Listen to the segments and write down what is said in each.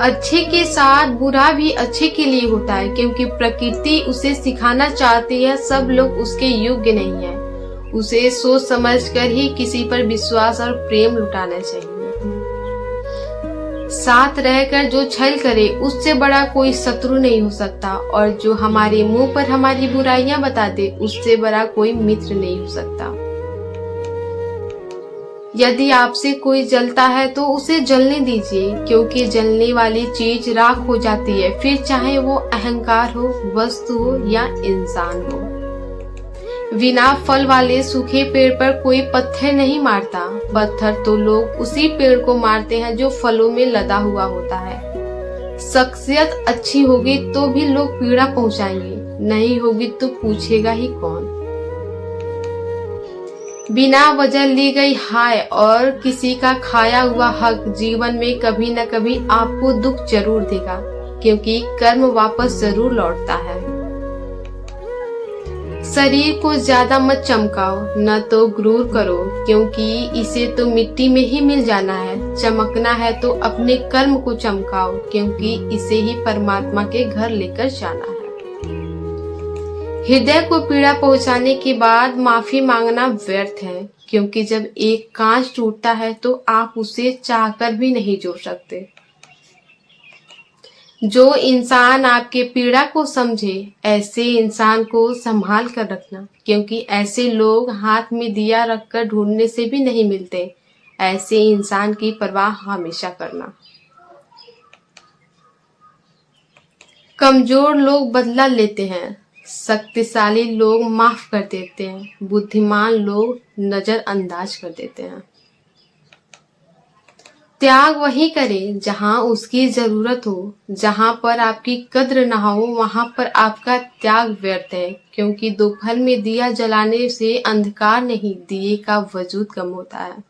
अच्छे के साथ बुरा भी अच्छे के लिए होता है, क्योंकि प्रकृति उसे सिखाना चाहती है सब लोग उसके योग्य नहीं है। उसे सोच समझकर ही किसी पर विश्वास और प्रेम लुटाना चाहिए। साथ रहकर जो छल करे उससे बड़ा कोई शत्रु नहीं हो सकता, और जो हमारे मुंह पर हमारी बुराइयां बता दे उससे बड़ा कोई मित्र नहीं हो सकता। यदि आपसे कोई जलता है तो उसे जलने दीजिए, क्योंकि जलने वाली चीज राख हो जाती है, फिर चाहे वो अहंकार हो, वस्तु हो या इंसान हो। बिना फल वाले सूखे पेड़ पर कोई पत्थर नहीं मारता। पत्थर तो लोग उसी पेड़ को मारते हैं जो फलों में लदा हुआ होता है। शख्सियत अच्छी होगी तो भी लोग पीड़ा पहुंचाएंगे, नहीं होगी तो पूछेगा ही कौन। बिना वजह ली गई हाय और किसी का खाया हुआ हक जीवन में कभी न कभी आपको दुख जरूर देगा, क्योंकि कर्म वापस जरूर लौटता है। शरीर को ज्यादा मत चमकाओ, न तो गुरूर करो, क्योंकि इसे तो मिट्टी में ही मिल जाना है। चमकना है तो अपने कर्म को चमकाओ, क्योंकि इसे ही परमात्मा के घर लेकर जाना है। हृदय को पीड़ा पहुंचाने के बाद माफी मांगना व्यर्थ है, क्योंकि जब एक कांच टूटता है तो आप उसे चाहकर भी नहीं जोड़ सकते। जो इंसान आपके पीड़ा को समझे, ऐसे इंसान को संभाल कर रखना, क्योंकि ऐसे लोग हाथ में दिया रखकर ढूंढने से भी नहीं मिलते। ऐसे इंसान की परवाह हमेशा करना। कमजोर लोग बदला लेते हैं, शक्तिशाली लोग माफ कर देते हैं, बुद्धिमान लोग नजरअंदाज कर देते हैं। त्याग वही करे जहां उसकी जरूरत हो। जहां पर आपकी कद्र न हो वहां पर आपका त्याग व्यर्थ है, क्योंकि दोपहर में दिया जलाने से अंधकार नहीं, दिए का वजूद कम होता है।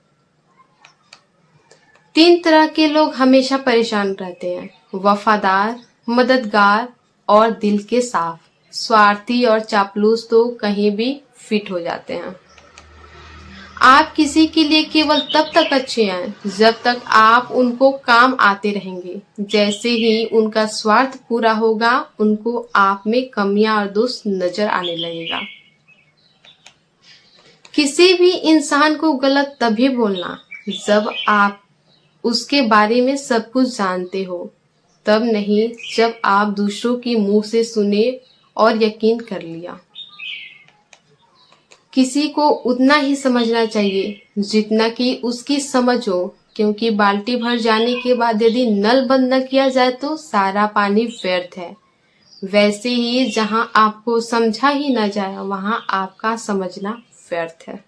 3 तरह के लोग हमेशा परेशान रहते हैं: वफादार, मददगार और दिल के साफ। स्वार्थी और चापलूस तो कहीं भी फिट हो जाते हैं। आप किसी के लिए केवल तब तक अच्छे हैं जब तक आप उनको काम आते रहेंगे। जैसे ही उनका स्वार्थ पूरा होगा, उनको आप में कमियां और दोष नजर आने लगेगा। किसी भी इंसान को गलत तभी बोलना जब आप उसके बारे में सब कुछ जानते हो, तब नहीं जब आप दूसरों की मुंह से सुने और यकीन कर लिया। किसी को उतना ही समझना चाहिए जितना कि उसकी समझ हो, क्योंकि बाल्टी भर जाने के बाद यदि नल बंद न किया जाए तो सारा पानी व्यर्थ है। वैसे ही जहां आपको समझा ही न जाए वहां आपका समझना व्यर्थ है।